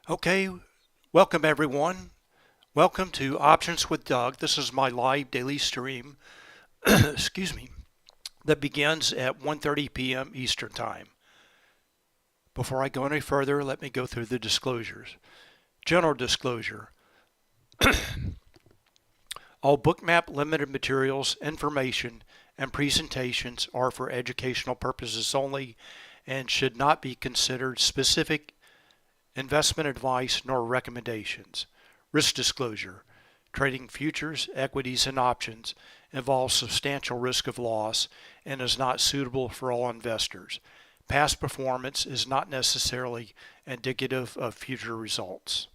Okay, welcome everyone. Welcome to Options with Doug. This is my live daily stream, excuse me, that begins at 1:30 p.m. Eastern Time. Before I go any further, let me go through the disclosures. General disclosure. All Bookmap limited materials, information, and presentations are for educational purposes only and should not be considered specific investment advice nor recommendations. Risk disclosure. Trading futures, equities, and options involves substantial risk of loss and is not suitable for all investors. Past performance is not necessarily indicative of future results.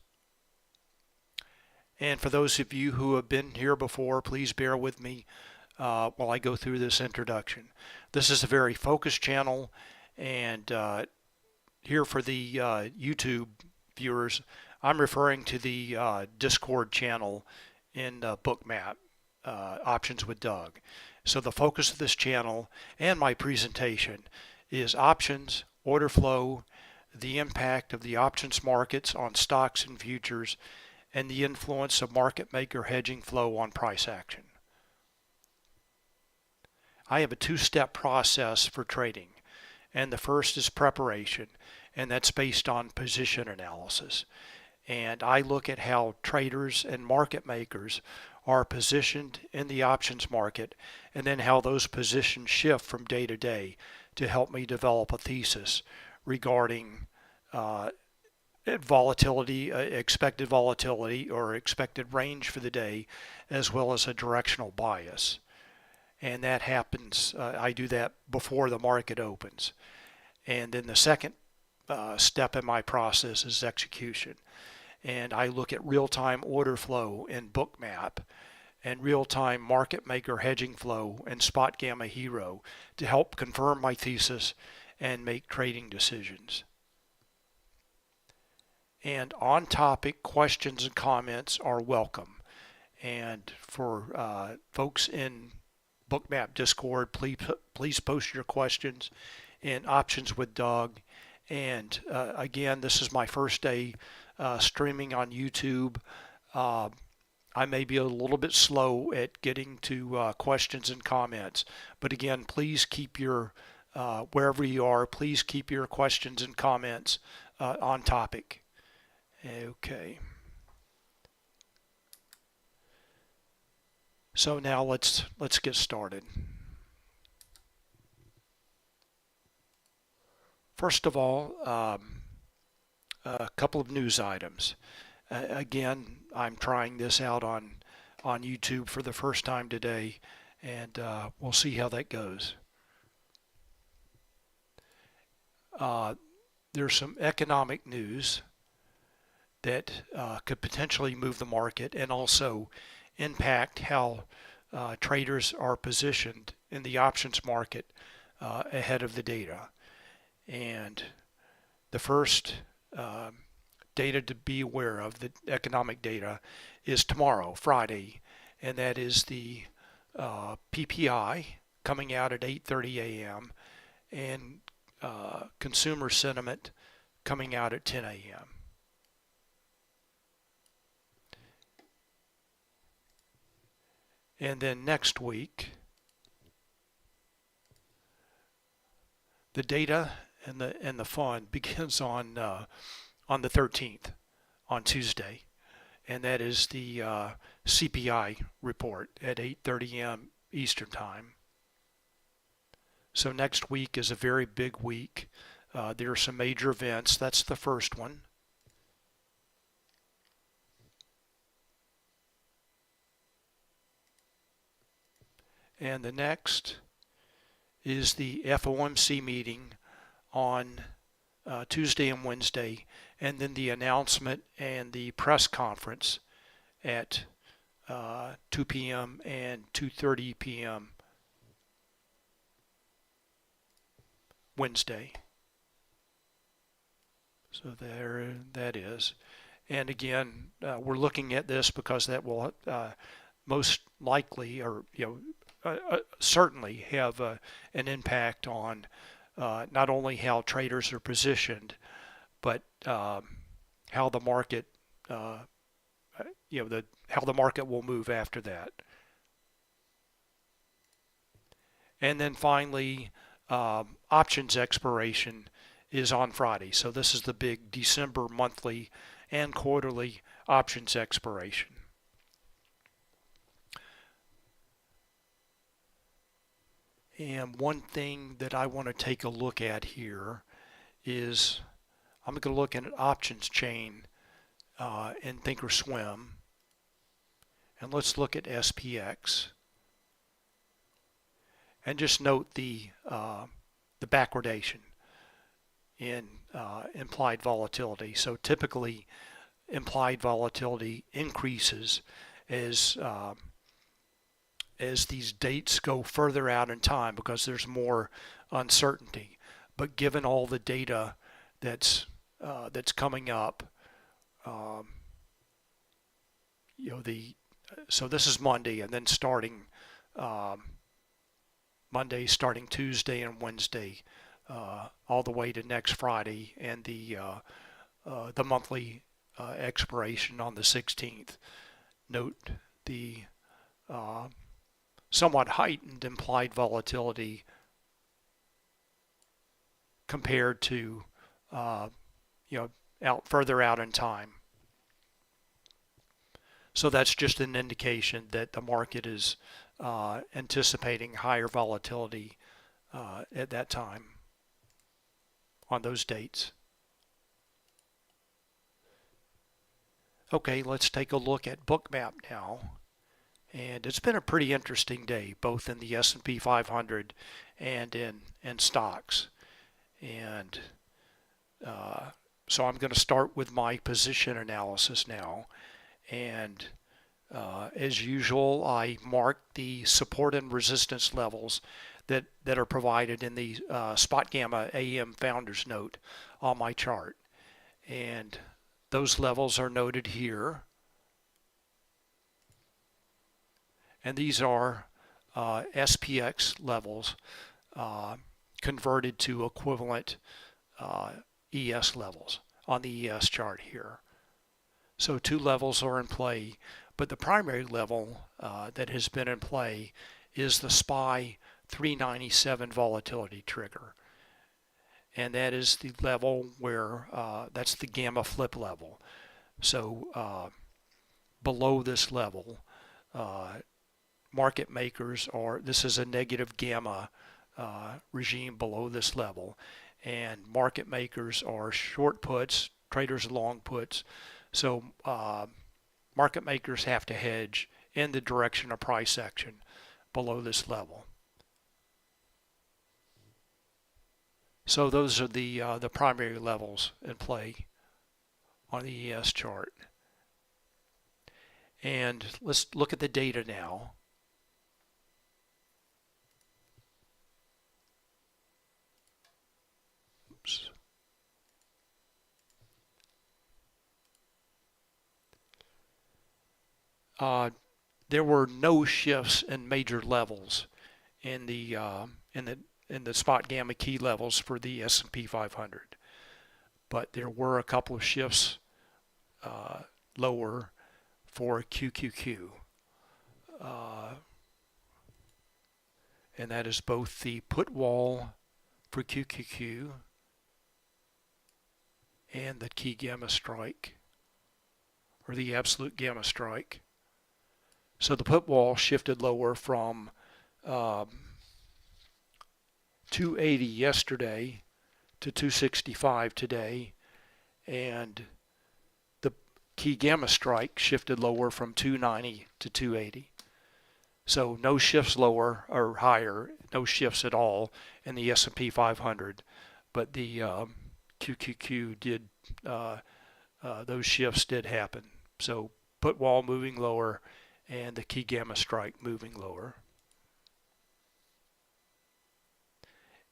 And for those of you who have been here before, please bear with me while I go through this introduction. This is a very focused channel, and here for the YouTube viewers, I'm referring to the Discord channel in Bookmap, Options with Doug. So the focus of this channel and my presentation is options, order flow, the impact of the options markets on stocks and futures, and the influence of market maker hedging flow on price action. I have a two-step process for trading, and the first is preparation, and that's based on position analysis. And I look at how traders and market makers are positioned in the options market, and then how those positions shift from day to day to help me develop a thesis regarding volatility, expected volatility or expected range for the day, as well as a directional bias. And that happens, I do that before the market opens. And then the second step in my process is execution. And I look at real-time order flow in Bookmap and real-time market maker hedging flow in Spotgamma Hero to help confirm my thesis and make trading decisions. And on topic questions and comments are welcome. And for folks in Bookmap Discord, please post your questions in Options with Doug. And again, this is my first day streaming on YouTube. I may be a little bit slow at getting to questions and comments, but again, please keep your, wherever you are, please keep your questions and comments on topic. Okay. So now let's get started. First of all, a couple of news items. Again, I'm trying this out on YouTube for the first time today, and we'll see how that goes. There's some economic news that could potentially move the market and also impact how traders are positioned in the options market ahead of the data. And the first data to be aware of, the economic data, is tomorrow, Friday, and that is the PPI coming out at 8:30 a.m. and consumer sentiment coming out at 10 a.m. And then next week, the data and the fund begins on the 13th, on Tuesday, and that is the CPI report at 8:30 a.m. Eastern Time. So next week is a very big week. There are some major events. That's the first one. And the next is the FOMC meeting on Tuesday and Wednesday, and then the announcement and the press conference at 2 p.m. and 2:30 p.m. Wednesday. So there that is. And again, we're looking at this because that will most likely, or certainly have an impact on not only how traders are positioned, but how the market, how the market will move after that. And then finally, options expiration is on Friday. So this is the big December monthly and quarterly options expiration. And one thing that I want to take a look at here is I'm going to look at an options chain in Thinkorswim. And let's look at SPX. And just note the backwardation in implied volatility. So typically implied volatility increases as these dates go further out in time because there's more uncertainty. But given all the data that's coming up, so this is Monday, and then starting Monday, starting Tuesday and Wednesday, all the way to next Friday, and the monthly expiration on the 16th. Note the somewhat heightened implied volatility compared to further out in time. So that's just an indication that the market is anticipating higher volatility at that time on those dates. Okay, let's take a look at Bookmap now. And it's been a pretty interesting day, both in the S&P 500 and in stocks. And so I'm going to start with my position analysis now. And as usual, I mark the support and resistance levels that are provided in the Spotgamma AM Founders Note on my chart. And those levels are noted here. And these are SPX levels converted to equivalent ES levels on the ES chart here. So two levels are in play, but the primary level that has been in play is the SPY 397 volatility trigger. And that is the level where, that's the gamma flip level. So below this level, market makers this is a negative gamma regime below this level, and market makers are short puts, traders long puts. So market makers have to hedge in the direction of price action below this level. So those are the primary levels in play on the ES chart. And let's look at the data now. Oops. There were no shifts in major levels in the Spotgamma key levels for the S&P 500, but there were a couple of shifts lower for QQQ, and that is both the put wall for QQQ and the key gamma strike, or the absolute gamma strike. So the put wall shifted lower from 280 yesterday to 265 today, and the key gamma strike shifted lower from 290 to 280. So no shifts lower or higher, no shifts at all in the S&P 500, but the QQQ did, those shifts did happen. So put wall moving lower and the key gamma strike moving lower.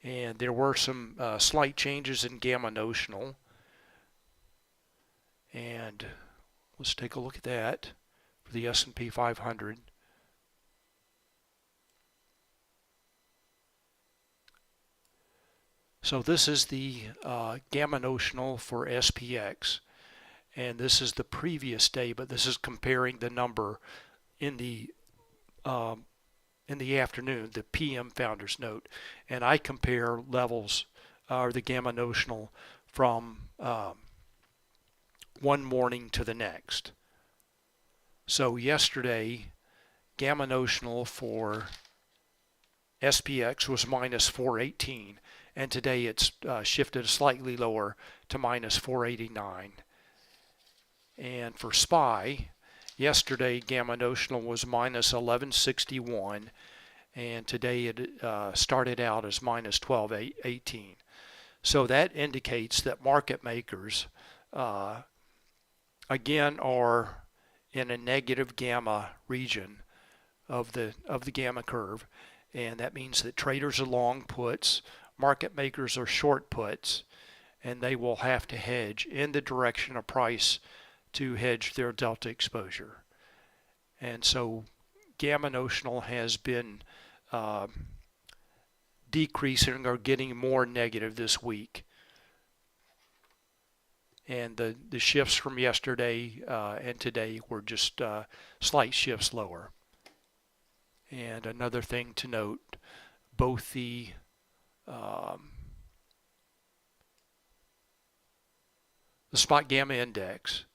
And there were some slight changes in gamma notional. And let's take a look at that for the S&P 500. So this is the gamma notional for SPX. and this is the previous day, but this is comparing the number in the afternoon, the PM founder's note, and I compare levels or the gamma notional from one morning to the next. So yesterday, gamma notional for SPX was minus 418, and today it's shifted slightly lower to minus 489. And for SPY, yesterday gamma notional was minus 1161, and today it started out as minus 1218. So that indicates that market makers again are in a negative gamma region of the gamma curve, and that means that traders are long puts, market makers are short puts, and they will have to hedge in the direction of price to hedge their delta exposure. And so gamma notional has been decreasing or getting more negative this week. And the shifts from yesterday and today were just slight shifts lower. And another thing to note, both the Spotgamma index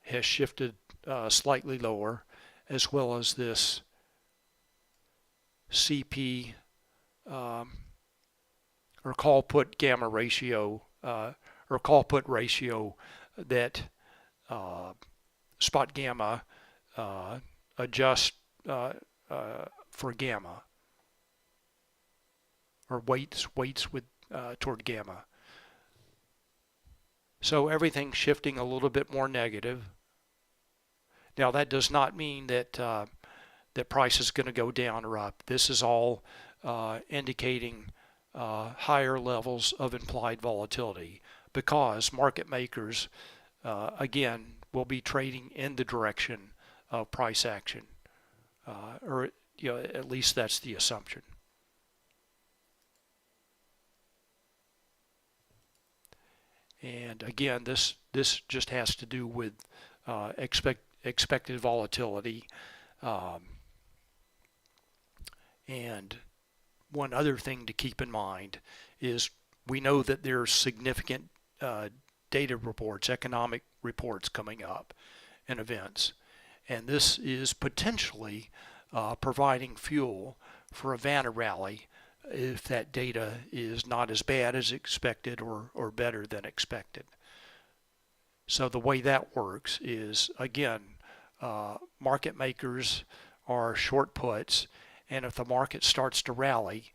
has shifted slightly lower, as well as this CP or call put gamma ratio or call put ratio that Spotgamma adjusts for gamma, or weights with toward gamma. So everything's shifting a little bit more negative. Now that does not mean that that price is going to go down or up. This is all indicating higher levels of implied volatility, because market makers again will be trading in the direction of price action, or at least that's the assumption. And again, this just has to do with expected volatility. And one other thing to keep in mind is we know that there's significant data reports, economic reports coming up and events. And this is potentially providing fuel for a Vana rally if that data is not as bad as expected or better than expected. So the way that works is, again, market makers are short puts, and if the market starts to rally,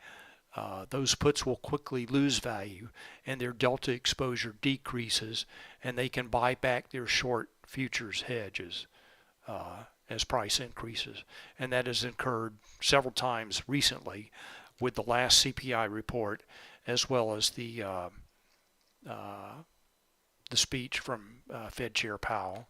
those puts will quickly lose value and their delta exposure decreases, and they can buy back their short futures hedges as price increases. And that has occurred several times recently with the last CPI report, as well as the speech from Fed Chair Powell.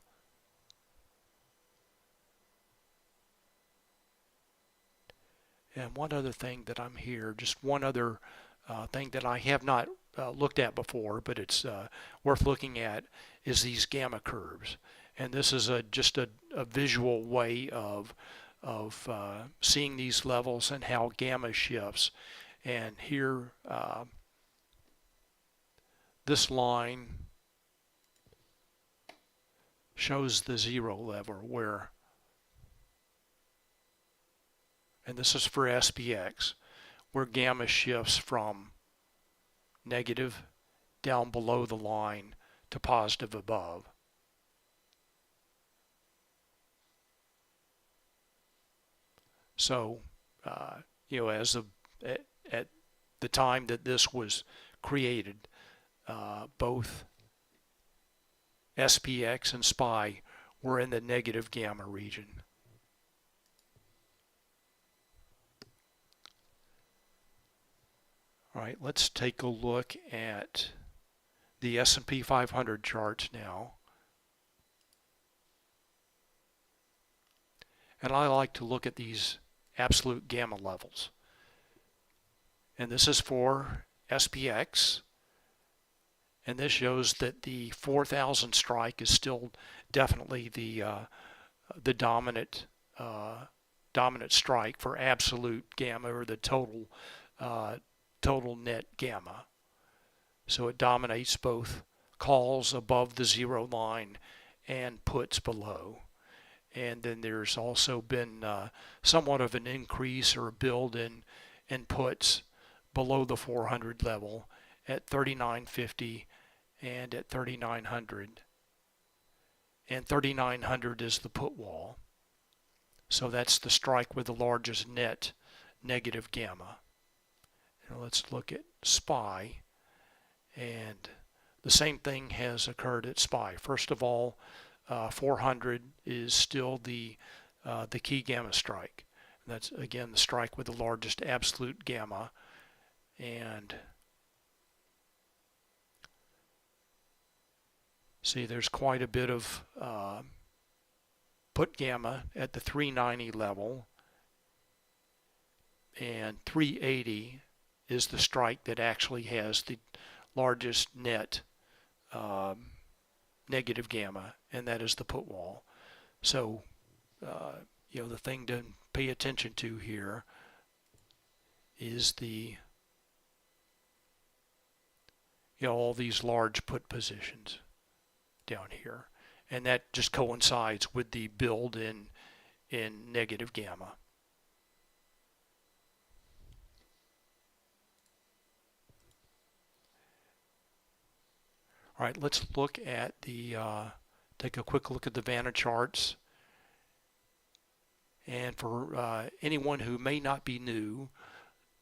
And one other thing that I'm here, just one other thing that I have not looked at before, but it's worth looking at, is these gamma curves. And this is just a visual way of seeing these levels and how gamma shifts. And here, this line shows the zero level where, and this is for SPX, where gamma shifts from negative down below the line to positive above. So, as of at the time that this was created, both SPX and SPY were in the negative gamma region. All right, let's take a look at the S&P 500 charts now. And I like to look at these absolute gamma levels. And this is for SPX, And this shows that the 4,000 strike is still definitely the dominant dominant strike for absolute gamma, or the total net gamma. So it dominates both calls above the zero line and puts below. And then there's also been somewhat of an increase or a build in puts below the 400 level at 3950 and at 3900. And 3900 is the put wall. So that's the strike with the largest net negative gamma. Now let's look at SPY, and the same thing has occurred at SPY. First of all, 400 is still the key gamma strike. That's again the strike with the largest absolute gamma, and see there's quite a bit of put gamma at the 390 level, and 380 is the strike that actually has the largest net negative gamma, and that is the put wall. So the thing to pay attention to here is the all these large put positions down here, and that just coincides with the build in negative gamma. All right, let's look at the take a quick look at the Vana charts. And for anyone who may not be new,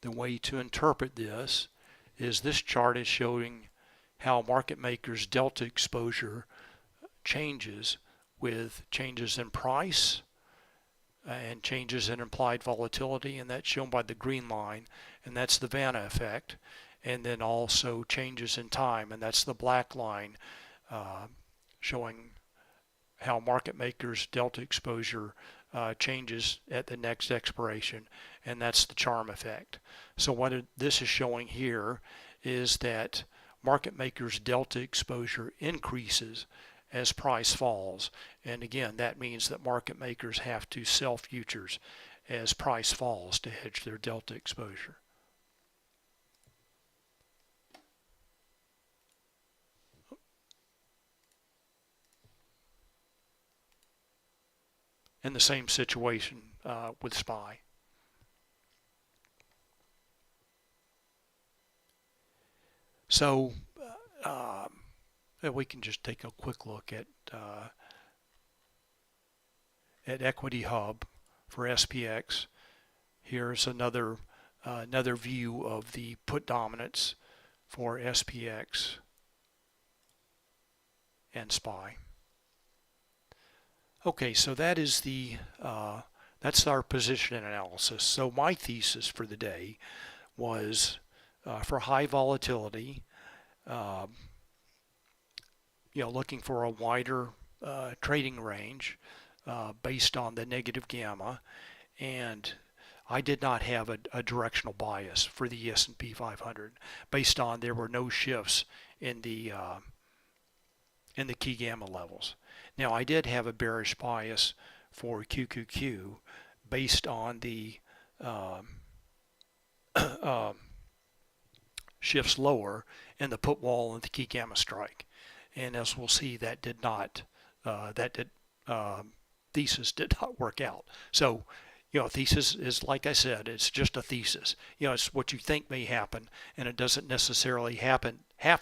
the way to interpret this is this chart is showing how market makers' delta exposure changes with changes in price and changes in implied volatility, and that's shown by the green line, and that's the Vana effect. And then also changes in time, and that's the black line, showing how market makers' delta exposure changes at the next expiration, and that's the charm effect. So what this is showing here is that market makers' delta exposure increases as price falls, and again that means that market makers have to sell futures as price falls to hedge their delta exposure. In the same situation with SPY. So we can just take a quick look at Equity Hub for SPX. Here's another view of the put dominance for SPX and SPY. Okay, so that is that's our position analysis. So my thesis for the day was for high volatility, looking for a wider trading range based on the negative gamma, and I did not have a directional bias for the S&P 500 based on there were no shifts in the key gamma levels. Now I did have a bearish bias for QQQ based on the shifts lower in the put wall and the key gamma strike, and as we'll see, that did not thesis did not work out. So thesis is, like I said, it's just a thesis. It's what you think may happen, and it doesn't necessarily have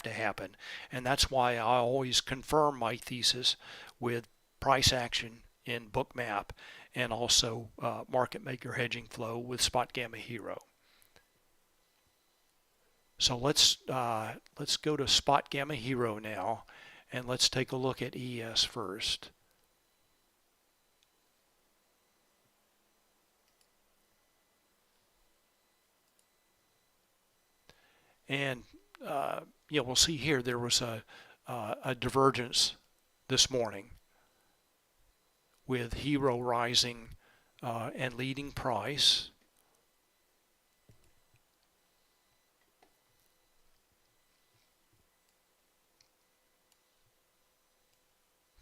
to happen. And that's why I always confirm my thesis with price action in Bookmap, and also market maker hedging flow with Spotgamma Hero. So let's go to Spotgamma Hero now, and let's take a look at ES first. And we'll see here there was a divergence this morning with Hero rising and leading price.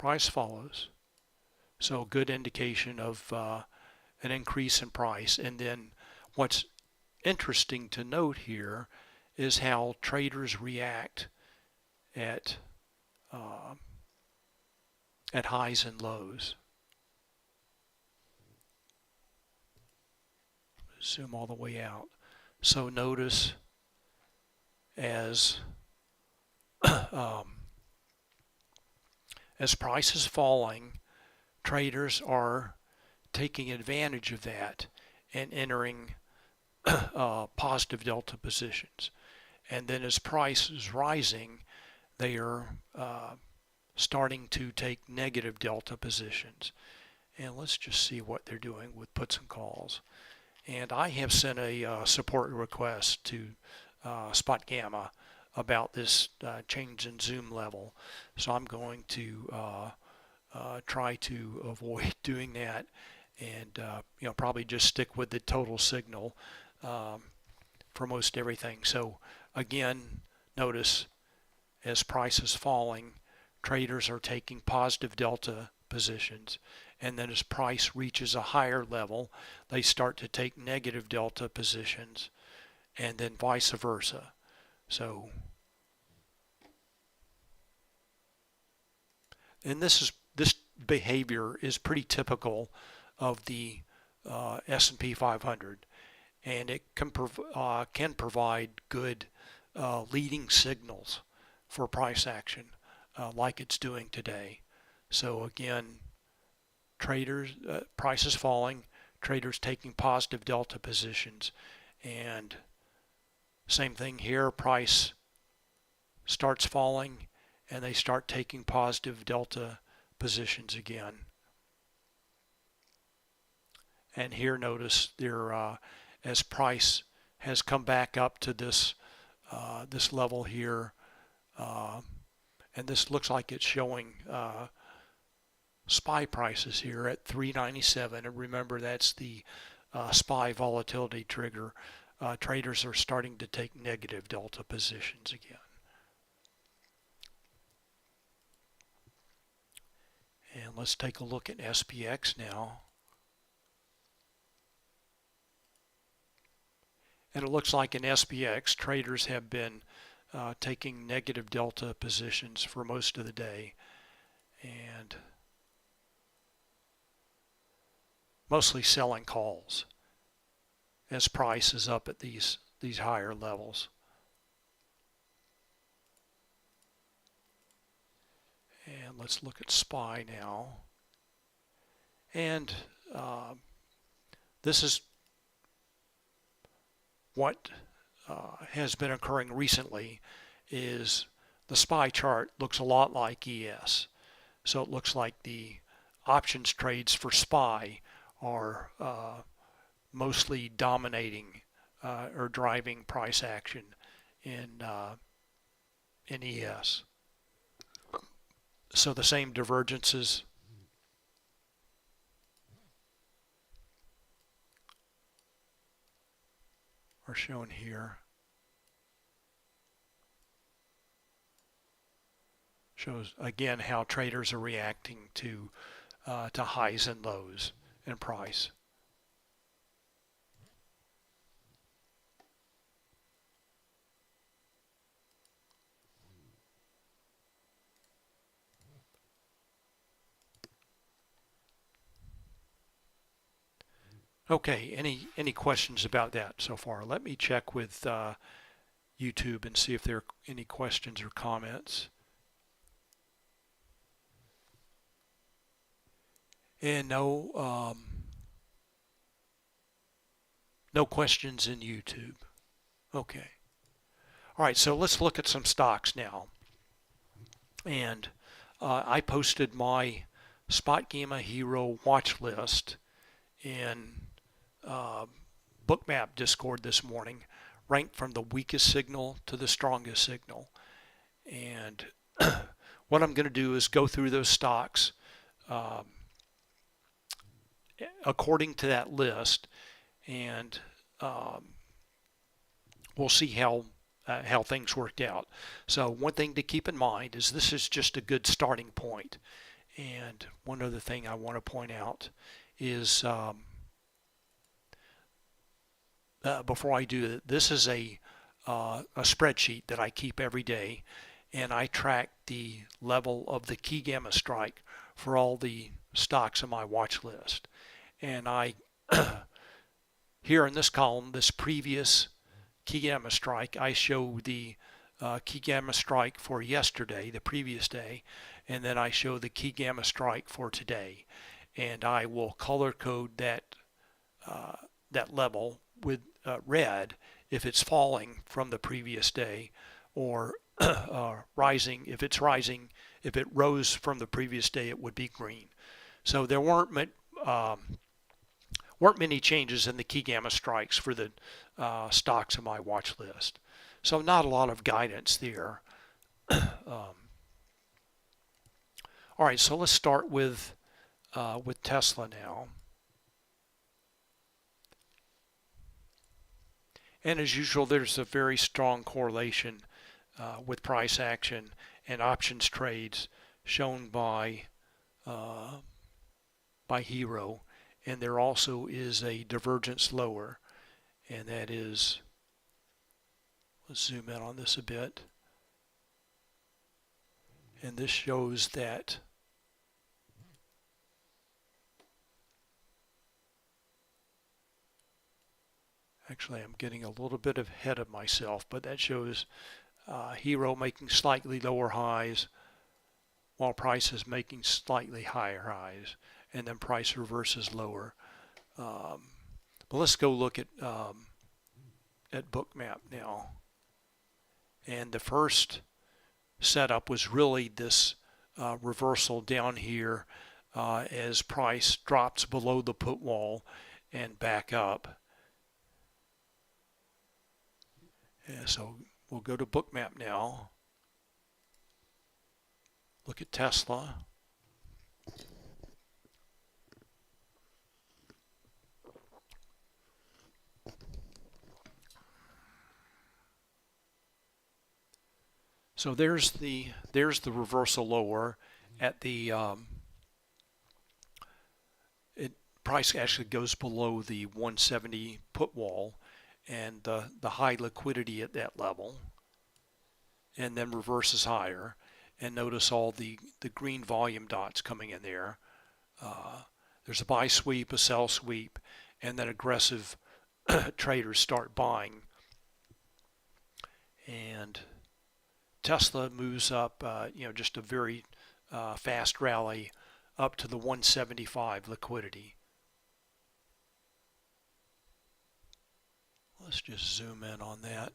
price follows. So good indication of an increase in price. And then what's interesting to note here is how traders react at highs and lows. Zoom all the way out. So notice as price is falling, traders are taking advantage of that and entering positive delta positions. And then as price is rising, they are starting to take negative delta positions. And let's just see what they're doing with puts and calls. And I have sent a support request to Spotgamma about this change in zoom level. So I'm going to try to avoid doing that, and probably just stick with the total signal for most everything. So again, notice as price is falling, traders are taking positive delta positions, and then as price reaches a higher level, they start to take negative delta positions, and then vice versa. So, and this behavior is pretty typical of the S&P 500, and it can provide good leading signals for price action, like it's doing today. So again, traders, price is falling, traders taking positive delta positions, and same thing here, price starts falling and they start taking positive delta positions again. And here notice there, as price has come back up to this this level here, and this looks like it's showing SPY prices here at 397, and remember that's the SPY volatility trigger. Traders are starting to take negative delta positions again. And let's take a look at SPX now. And it looks like in SPX, traders have been taking negative delta positions for most of the day, and mostly selling calls as price is up at these higher levels. And let's look at SPY now. And this is what has been occurring recently, is the SPY chart looks a lot like ES. So it looks like the options trades for SPY are mostly dominating or driving price action in ES. So the same divergences are shown here. Shows again how traders are reacting to highs and lows in price. Okay, any questions about that so far? Let me check with YouTube and see if there are any questions or comments. And no questions in YouTube. Okay. All right, so let's look at some stocks now. And I posted my Spotgamma Hero watch list in Bookmap Discord this morning, ranked from the weakest signal to the strongest signal. And what I'm going to do is go through those stocks according to that list, and we'll see how things worked out. So one thing to keep in mind is this is just a good starting point, And one other thing I want to point out is before I do it, this is a spreadsheet that I keep every day, and I track the level of the key gamma strike for all the stocks on my watch list. And I here in this column, this previous key gamma strike, I show the key gamma strike for yesterday, the previous day, and then I show the key gamma strike for today. And I will color code that that level with red if it's falling from the previous day, or rising if it's rising. If it rose from the previous day, it would be green. So there weren't many changes in the key gamma strikes for the stocks on my watch list. So not a lot of guidance there. All right, so let's start with Tesla now. And as usual, there's a very strong correlation with price action and options trades shown by Hero. And there also is a divergence lower, and that is, let's zoom in on this a bit. And this shows that actually I'm getting a little bit ahead of myself, but that shows Hero making slightly lower highs while price is making slightly higher highs, and then price reverses lower. But let's go look at Bookmap now. And the first setup was really this reversal down here as price drops below the put wall and back up. And so we'll go to Bookmap now. Look at Tesla. So there's the reversal lower at the price actually goes below the 170 put wall and the high liquidity at that level, and then reverses higher. And notice all the green volume dots coming in there. There's a buy sweep, a sell sweep, and then aggressive traders start buying. And Tesla moves up, just a very fast rally up to the 175 liquidity. Let's just zoom in on that.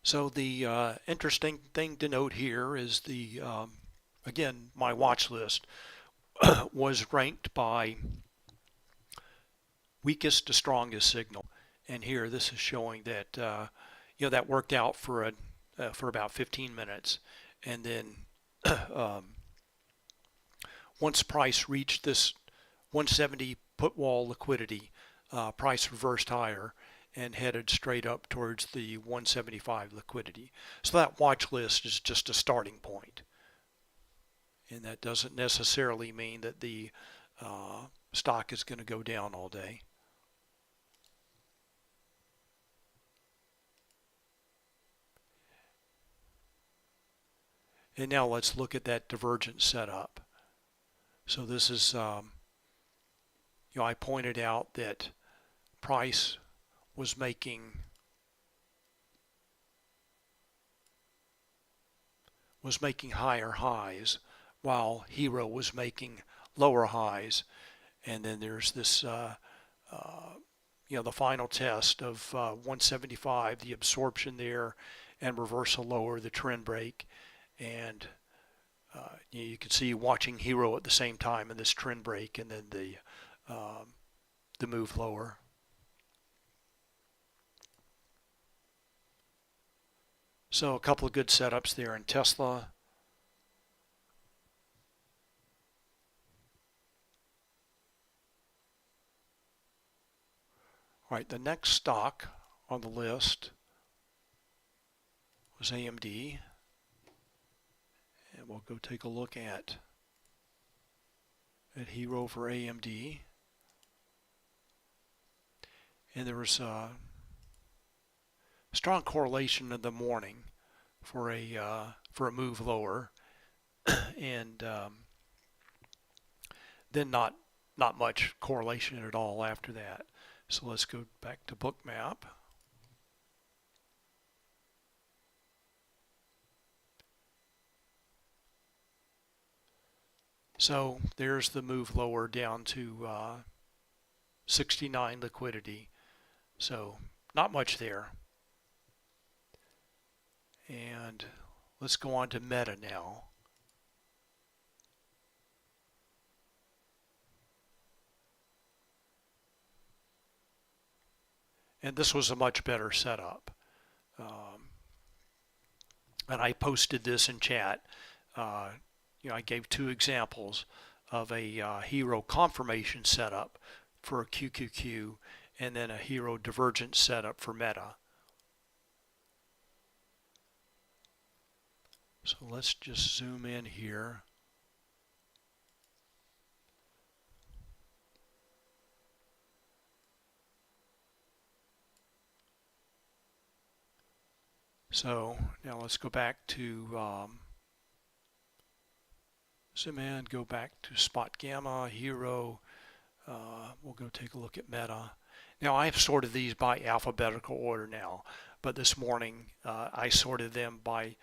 So the interesting thing to note here is the, again, my watch list was ranked by weakest to strongest signal. And here this is showing that, that worked out for about 15 minutes. And then once price reached this 170 put wall liquidity, price reversed higher and headed straight up towards the 175 liquidity. So that watch list is just a starting point. And that doesn't necessarily mean that the stock is going to go down all day. And now let's look at that divergence setup. So this is, I pointed out that price was making higher highs while Hero was making lower highs. And then there's this the final test of 175, the absorption there, and reversal lower, the trend break. And you can see watching Hero at the same time in this trend break, and then the move lower. So a couple of good setups there in Tesla. All right, the next stock on the list was AMD, and we'll go take a look at Hero for AMD. And there was a strong correlation in the morning for a move lower, and then not much correlation at all after that. So let's go back to Bookmap. So there's the move lower down to 69 liquidity. So not much there. And let's go on to Meta now. And this was a much better setup. And I posted this in chat. I gave two examples of a hero confirmation setup for a QQQ and then a hero divergence setup for Meta. So let's just zoom in here. So now let's go back to zoom in, go back to Spotgamma, Hero. We'll go take a look at Meta. Now I've sorted these by alphabetical order now, but this morning I sorted them by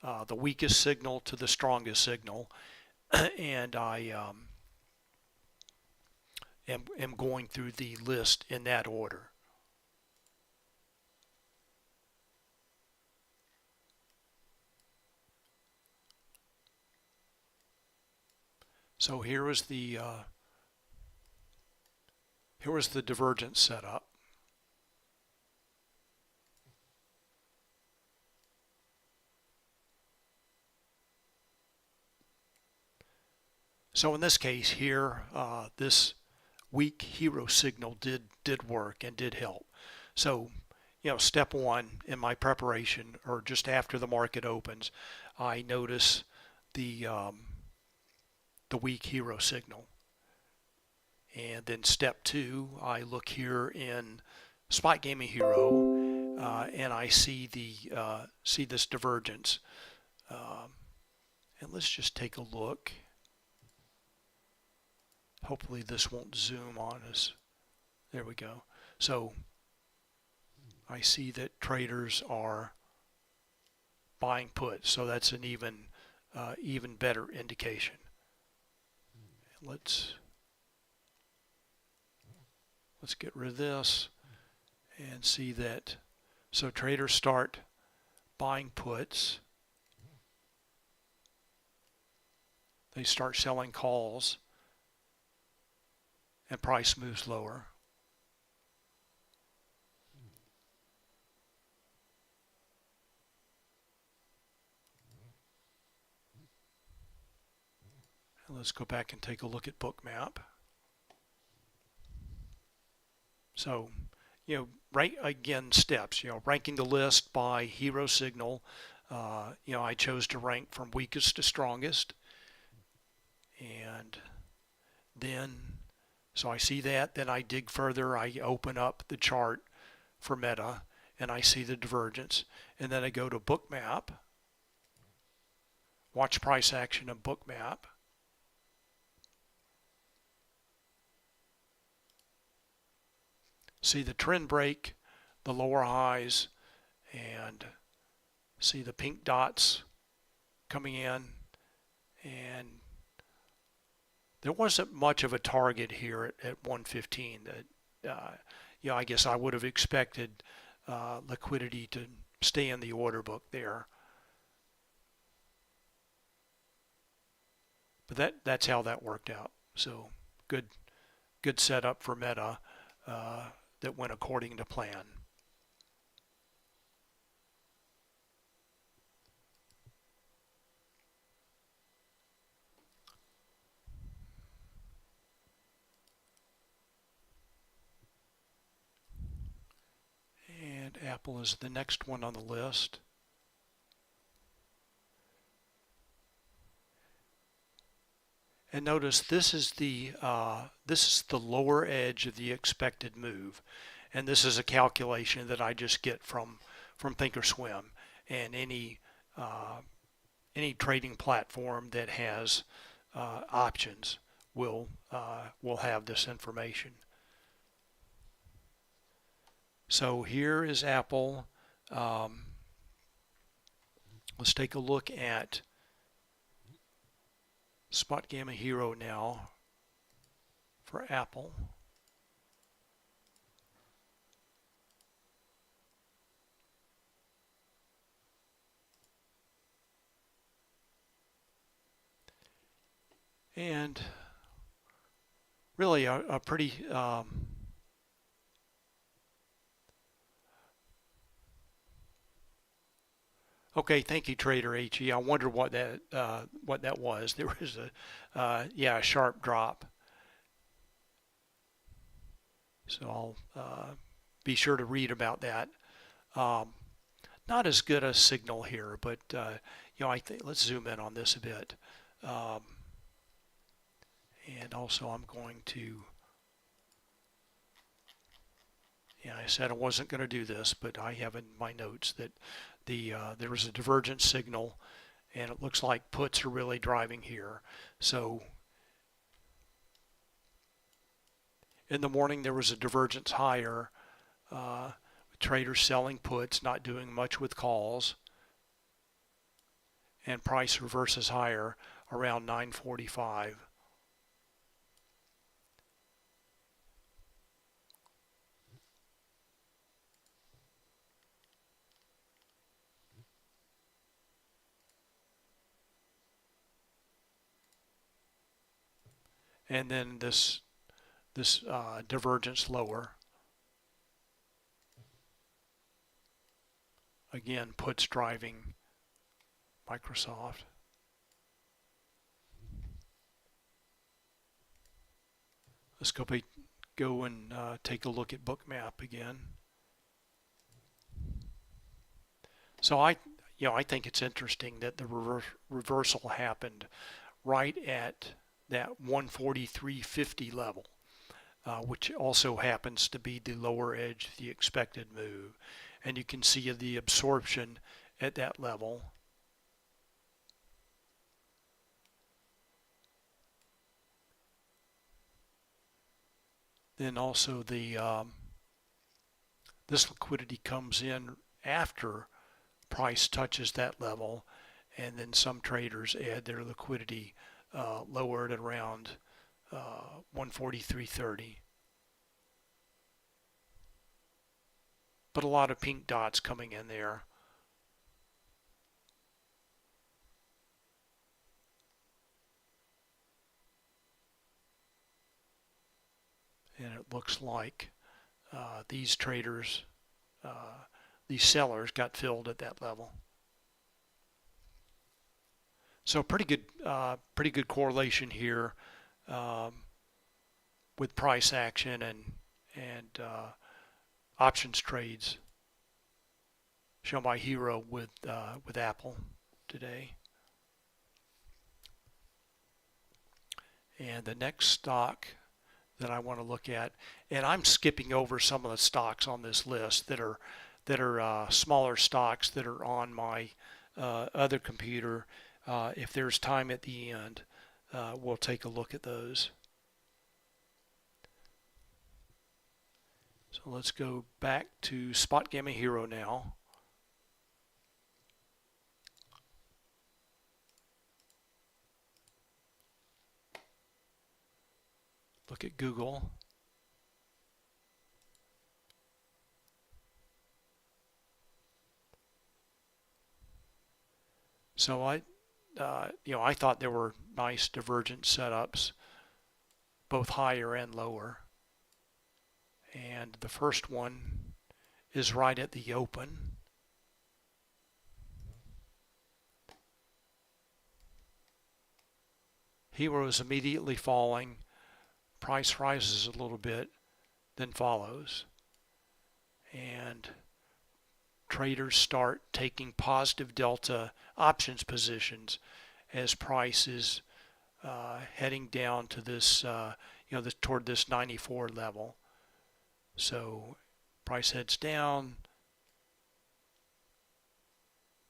the weakest signal to the strongest signal, and I am going through the list in that order. So here was the divergence setup. So in this case here, this weak hero signal did work and did help. So, step one in my preparation, or just after the market opens, I notice the weak hero signal. And then step two, I look here in Spotgamma Hero, and I see this divergence. And let's just take a look. Hopefully this won't zoom on us. There we go. So I see that traders are buying puts, so that's an even better indication. Let's get rid of this and see that. So traders start buying puts. They start selling calls, and price moves lower. And let's go back and take a look at Bookmap. So, right again, steps, ranking the list by hero signal. I chose to rank from weakest to strongest. And then, so I see that, then I dig further, I open up the chart for Meta, and I see the divergence. And then I go to Bookmap, watch price action of Bookmap. See the trend break, the lower highs, and see the pink dots coming in. And there wasn't much of a target here at 115. That I guess I would have expected liquidity to stay in the order book there. But that's how that worked out. So good setup for Meta that went according to plan. Apple is the next one on the list. And notice this is the lower edge of the expected move, and this is a calculation that I just get from Thinkorswim, and any trading platform that has options will have this information. So here is Apple. Let's take a look at Spotgamma Hero now for Apple. And really a pretty okay, thank you, Trader HE. I wonder what that was. There was a sharp drop. So I'll be sure to read about that. Not as good a signal here, but I think let's zoom in on this a bit. And also I'm going to, I said I wasn't going to do this, but I have in my notes that there was a divergence signal, and it looks like puts are really driving here. So in the morning there was a divergence higher, traders selling puts, not doing much with calls, and price reverses higher around 9:45. And then this divergence lower. Again, puts driving Microsoft. Let's go and take a look at Bookmap again. So I think it's interesting that the reversal happened right at that 143.50 level, which also happens to be the lower edge of the expected move. And you can see the absorption at that level. Then also this liquidity comes in after price touches that level, and then some traders add their liquidity lowered at around 143.30. But a lot of pink dots coming in there. And it looks like these traders, these sellers got filled at that level. So pretty good correlation here with price action and options trades shown by Hero with Apple today. And the next stock that I want to look at, and I'm skipping over some of the stocks on this list that are smaller stocks that are on my other computer. If there's time at the end, we'll take a look at those. So let's go back to Spotgamma Hero now. Look at Google. So I thought there were nice divergent setups, both higher and lower. And the first one is right at the open. Hero is immediately falling. Price rises a little bit, then follows. And traders start taking positive delta options positions as price is heading down to this, toward this 94 level. So price heads down,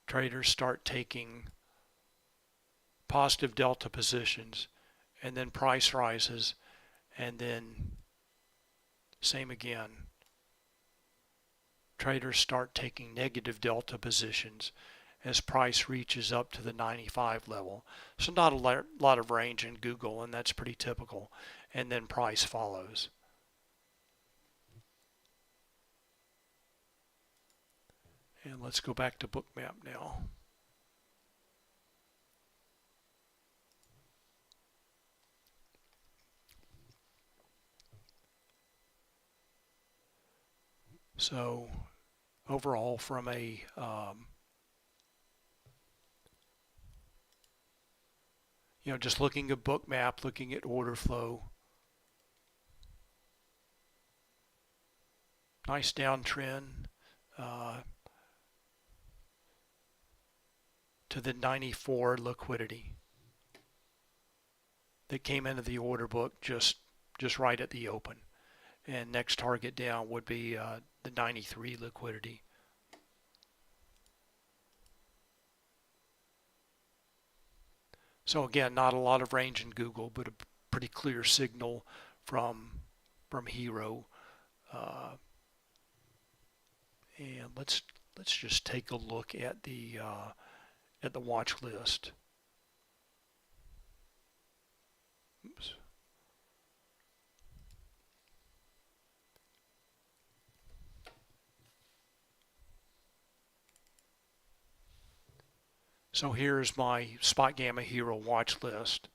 traders start taking positive delta positions, and then price rises, and then same again. Traders start taking negative delta positions as price reaches up to the 95 level. So not a lot of range in Google, and that's pretty typical. And then price follows. And let's go back to Bookmap now. So overall, from a just looking at Bookmap, looking at order flow, nice downtrend to the 94 liquidity that came into the order book just right at the open. And next target down would be the 93 liquidity. So again, not a lot of range in Google, but a pretty clear signal from Hero. And let's just take a look at the watch list. Oops. So here's my Spotgamma Hero watch list.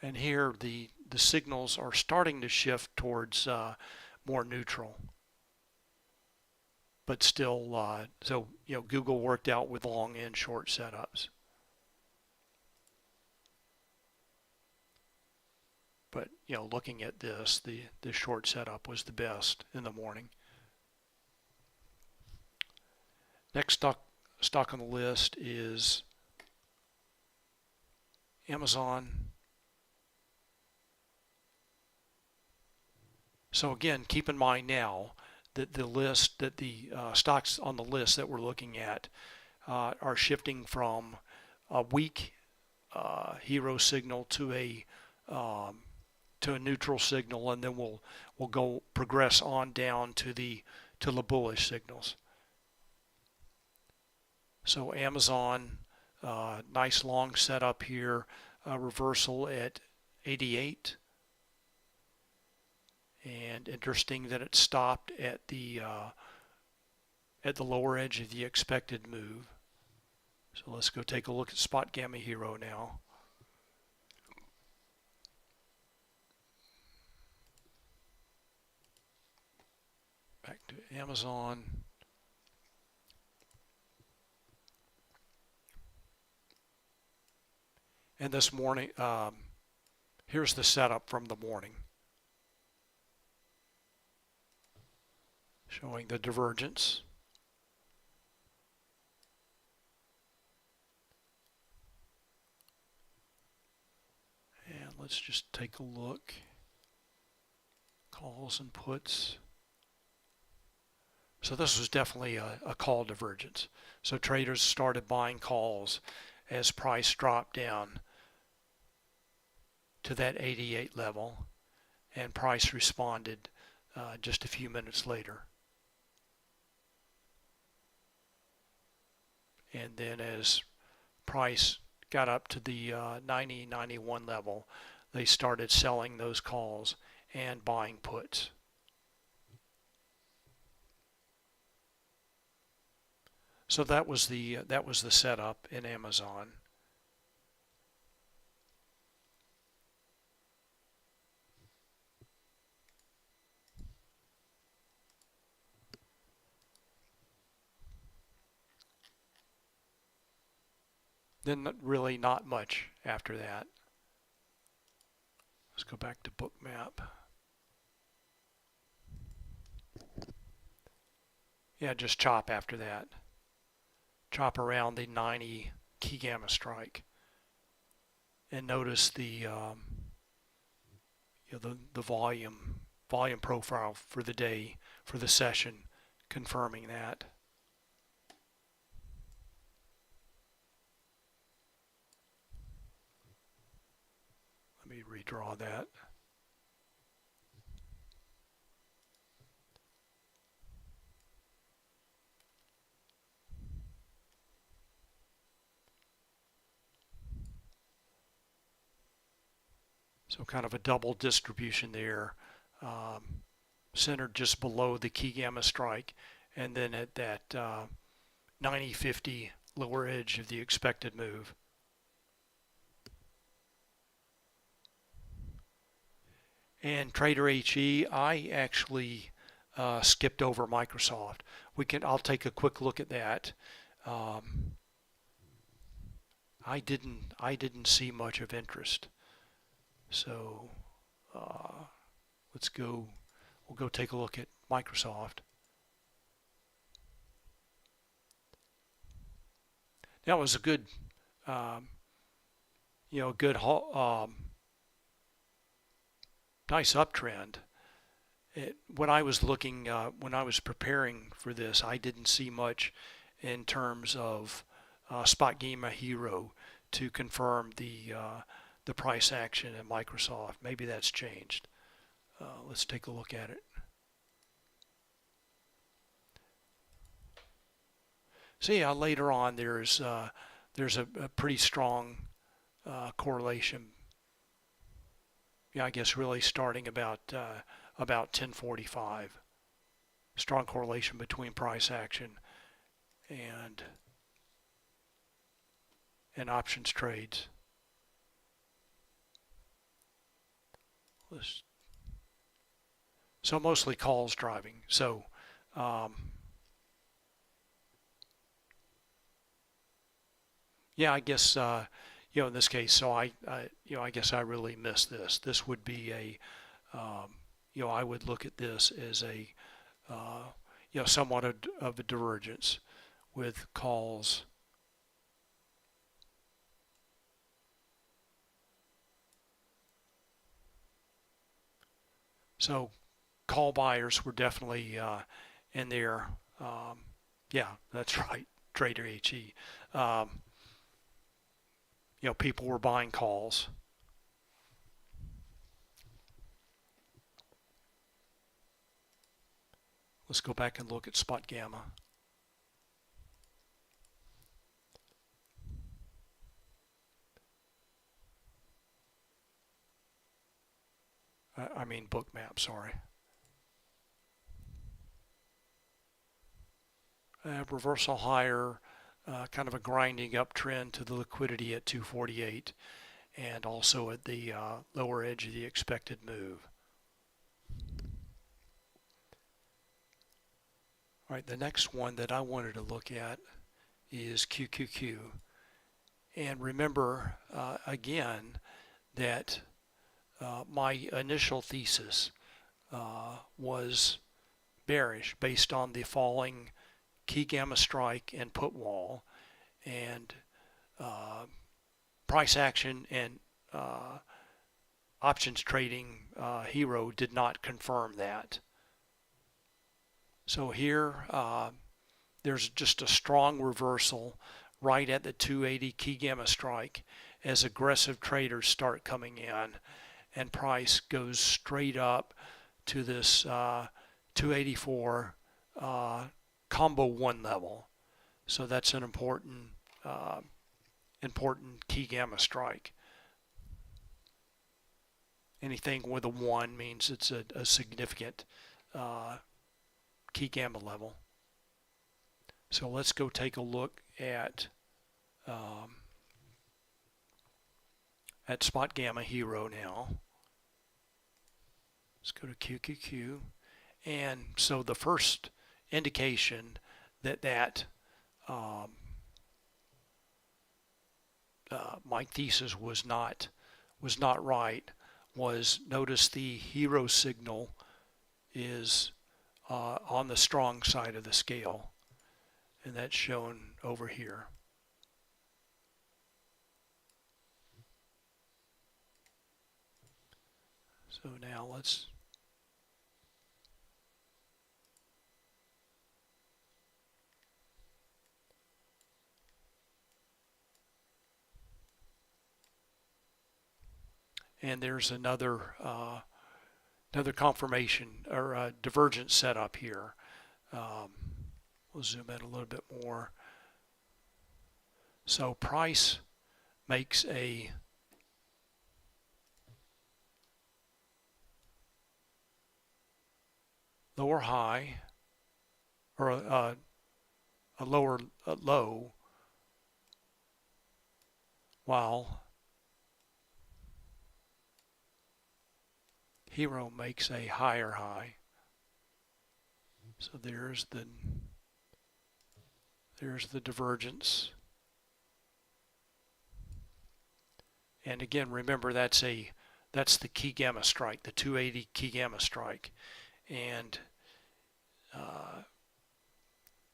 And here the signals are starting to shift towards more neutral. But still, so Google worked out with long and short setups. But looking at this, the short setup was the best in the morning. Next stock on the list is Amazon. So again, keep in mind now that the stocks on the list that we're looking at are shifting from a weak hero signal to a neutral signal, and then we'll progress on down to the bullish signals. So Amazon, nice long setup here, reversal at 88. And interesting that it stopped at the lower edge of the expected move. So let's go take a look at Spotgamma Hero now. Back to Amazon. And this morning, here's the setup from the morning, showing the divergence. And let's just take a look. Calls and puts. So this was definitely a call divergence. So traders started buying calls as price dropped down to that 88 level, and price responded just a few minutes later. And then as price got up to the 90-91 level, they started selling those calls and buying puts. So that was the setup in Amazon. Then really not much after that. Let's go back to Bookmap. Yeah, just chop after that. Chop around the 90 key gamma strike, and notice the the volume profile for the day, for the session, confirming that. Let me redraw that. So kind of a double distribution there, centered just below the key gamma strike, and then at that 90-50 lower edge of the expected move. And Trader HE, I actually skipped over Microsoft. I'll take a quick look at that. I didn't see much of interest. So we'll go take a look at Microsoft. That was a good, good, nice uptrend. When I was looking, when I was preparing for this, I didn't see much in terms of Spotgamma Hero to confirm the price action in Microsoft. Maybe that's changed. Let's take a look at it. So yeah, later on there's a pretty strong correlation. Yeah, I guess really starting about 10:45. Strong correlation between price action and options trades. So mostly calls driving. So yeah, I guess in this case, so I guess I really missed this. This would be a I would look at this as a somewhat of a divergence with calls. So call buyers were definitely in there. Yeah, that's right, Trader HE. People were buying calls. Let's go back and look at Spotgamma. I mean Bookmap, sorry. Reversal higher, kind of a grinding uptrend to the liquidity at 248, and also at the lower edge of the expected move. All right, the next one that I wanted to look at is QQQ. And remember, again, that my initial thesis was bearish based on the falling key gamma strike and put wall, and price action and options trading hero did not confirm that. So here there's just a strong reversal right at the 280 key gamma strike as aggressive traders start coming in, and price goes straight up to this 284 combo 1 level. So that's an important key gamma strike. Anything with a 1 means it's a significant key gamma level. So let's go take a look at Spotgamma Hero now. Let's go to QQQ. And so the first indication that my thesis was not right was, notice the hero signal is on the strong side of the scale, and that's shown over here. So now let's and there's another confirmation or divergence setup here. We'll zoom in a little bit more. So price makes a lower high or a lower low, while Hero makes a higher high. So there's the divergence. And again, remember that's the key gamma strike, the 280 key gamma strike, and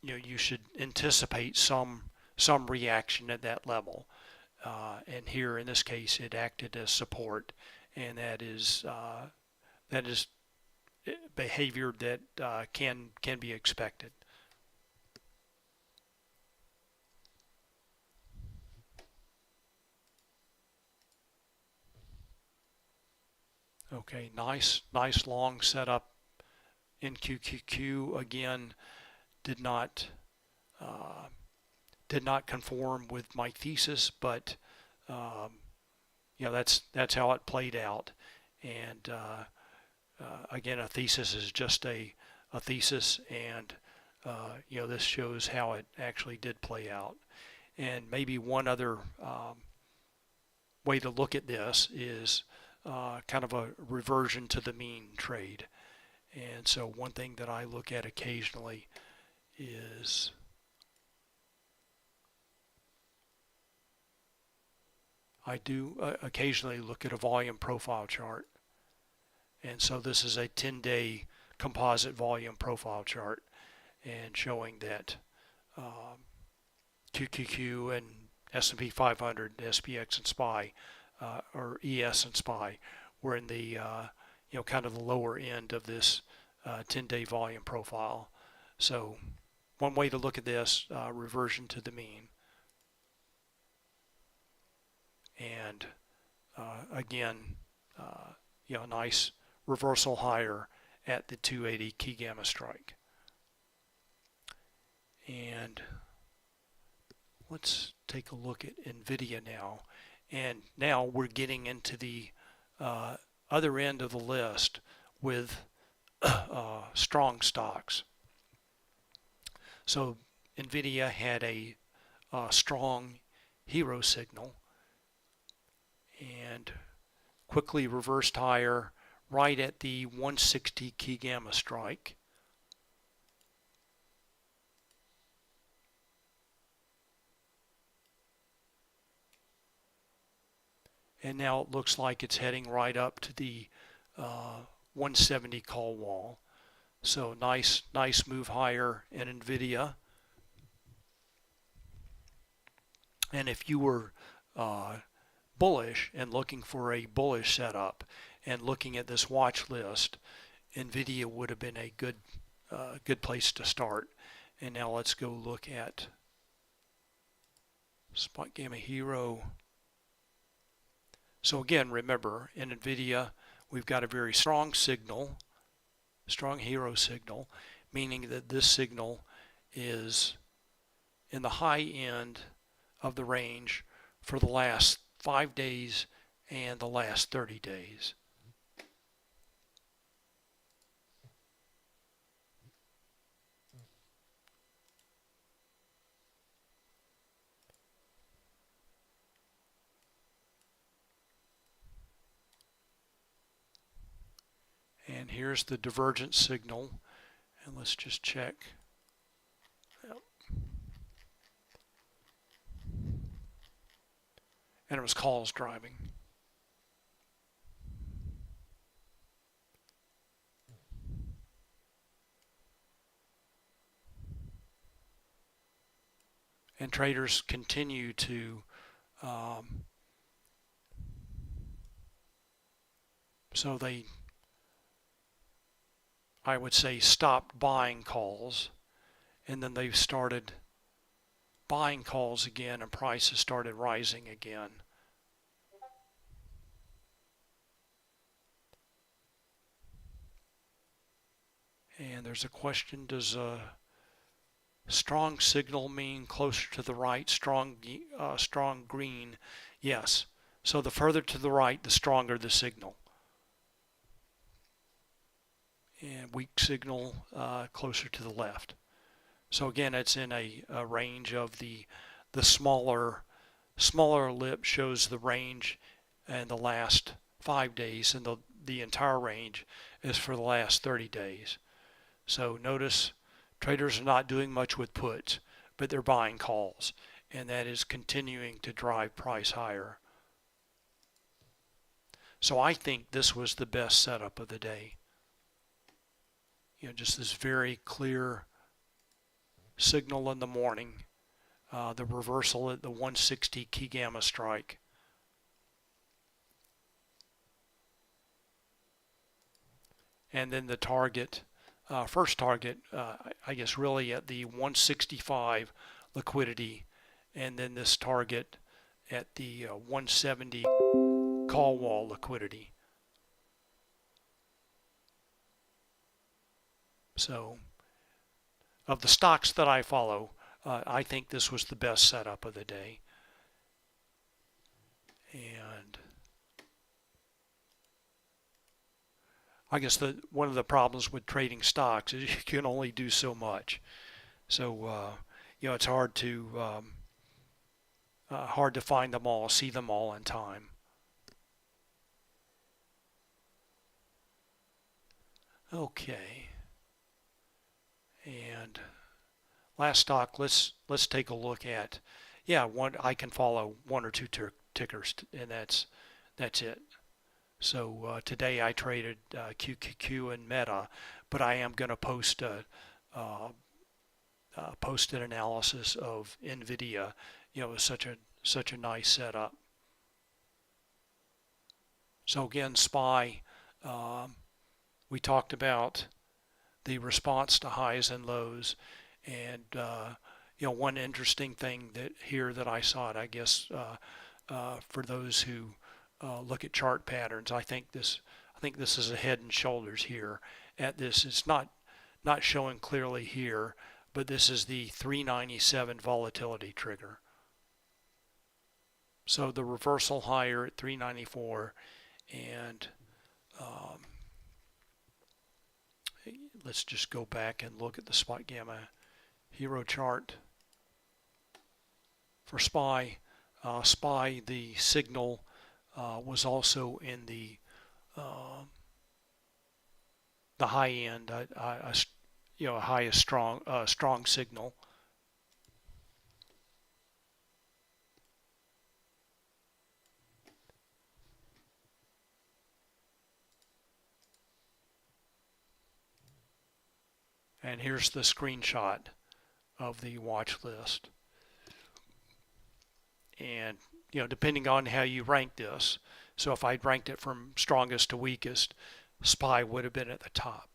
you should anticipate some reaction at that level. And here in this case, it acted as support, and that is behavior that can be expected. Okay, nice long setup in QQQ. Again, did not conform with my thesis, but that's how it played out. And again, a thesis is just a thesis, and this shows how it actually did play out. And maybe one other way to look at this is kind of a reversion to the mean trade. And so one thing that I look at occasionally is I do occasionally look at a volume profile chart. And so this is a 10-day composite volume profile chart, and showing that QQQ and S&P 500, SPX and SPY, or ES and SPY, were in the kind of the lower end of this 10-day volume profile. So one way to look at this, reversion to the mean. And again, nice reversal higher at the 280 key gamma strike. And let's take a look at NVIDIA now. And now we're getting into the other end of the list with strong stocks. So NVIDIA had a strong hero signal and quickly reversed higher right at the 160 key gamma strike. And now it looks like it's heading right up to the 170 call wall. So nice move higher in NVIDIA. And if you were bullish and looking for a bullish setup and looking at this watch list, NVIDIA would have been a good place to start. And now let's go look at Spotgamma Hero. So again, remember, in NVIDIA, we've got a very strong signal, strong hero signal, meaning that this signal is in the high end of the range for the last 5 days and the last 30 days. And here's the divergence signal, and let's just check. Yep. And it was calls driving. and traders continue to so they, I would say, stopped buying calls, and then they've started buying calls again, and prices started rising again. And there's a question, does a strong signal mean closer to the right, strong green? Yes. So the further to the right, the stronger the signal. And weak signal closer to the left. So again, it's in a range of the smaller lip shows the range in the last 5 days, and the entire range is for the last 30 days. So notice traders are not doing much with puts, but they're buying calls, and that is continuing to drive price higher. So I think this was the best setup of the day. You know, just this very clear signal in the morning, the reversal at the 160 key gamma strike. And then the target, first target, I guess really at the 165 liquidity, and then this target at the 170 call wall liquidity. So of the stocks that I follow, I think this was the best setup of the day. And I guess one of the problems with trading stocks is you can only do so much. So you know, it's hard to find them all, see them all in time. Okay. And last stock, let's take a look at. Yeah, I can follow one or two tickers, and that's it. So today I traded QQQ and Meta, but I am going to post an analysis of NVIDIA. You know, it was such a nice setup. So again, SPY, we talked about the response to highs and lows, and you know, one interesting thing that I saw, I guess, for those who look at chart patterns, I think this is a head and shoulders here at this. It's not showing clearly here, but this is the 397 volatility trigger. So the reversal higher at 394, and let's just go back and look at the Spotgamma hero chart for SPY. SPY, the signal was also in the high end, you know, a highest strong signal. And here's the screenshot of the watch list. And you know, depending on how you rank this, so if I'd ranked it from strongest to weakest, SPY would have been at the top.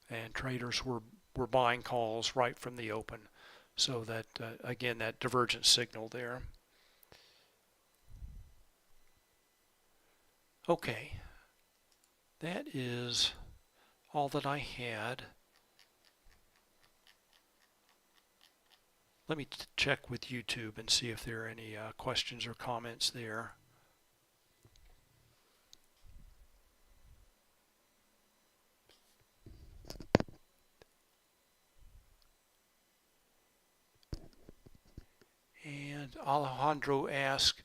And traders were buying calls right from the open. So that, again, that divergent signal there. Okay, that is all that I had. Let me check with YouTube and see if there are any questions or comments there. And Alejandro asked,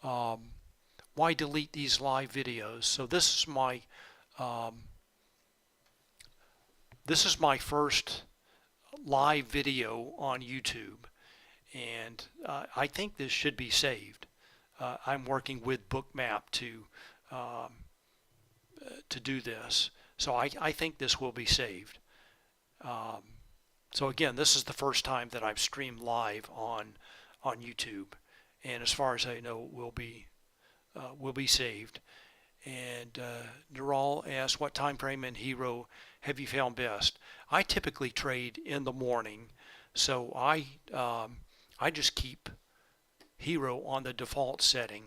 why delete these live videos? So this is my first live video on YouTube, and I think this should be saved. I'm working with Bookmap um, to do this, so I think this will be saved. Um, so again, this is the first time that I've streamed live on YouTube, and as far as I know, will be saved. And Neural asks, what time frame in Hero have you found best? I typically trade in the morning, so I just keep Hero on the default setting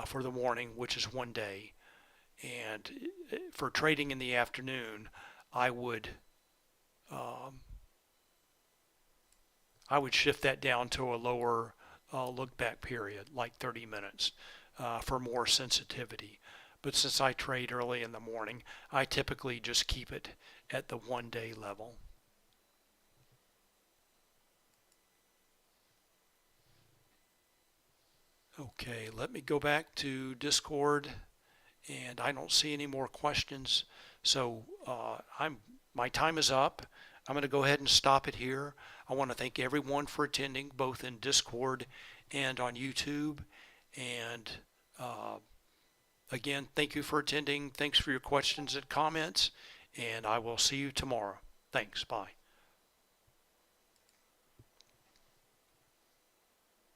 for the morning, which is 1 day. And for trading in the afternoon, I would um, I would shift that down to a lower look back period, like 30 minutes, for more sensitivity. But since I trade early in the morning, I typically just keep it at the 1 day level. Okay, let me go back to Discord, and I don't see any more questions. So my time is up. I'm going to go ahead and stop it here. I want to thank everyone for attending, both in Discord and on YouTube. And again, thank you for attending. Thanks for your questions and comments, and I will see you tomorrow. Thanks. Bye.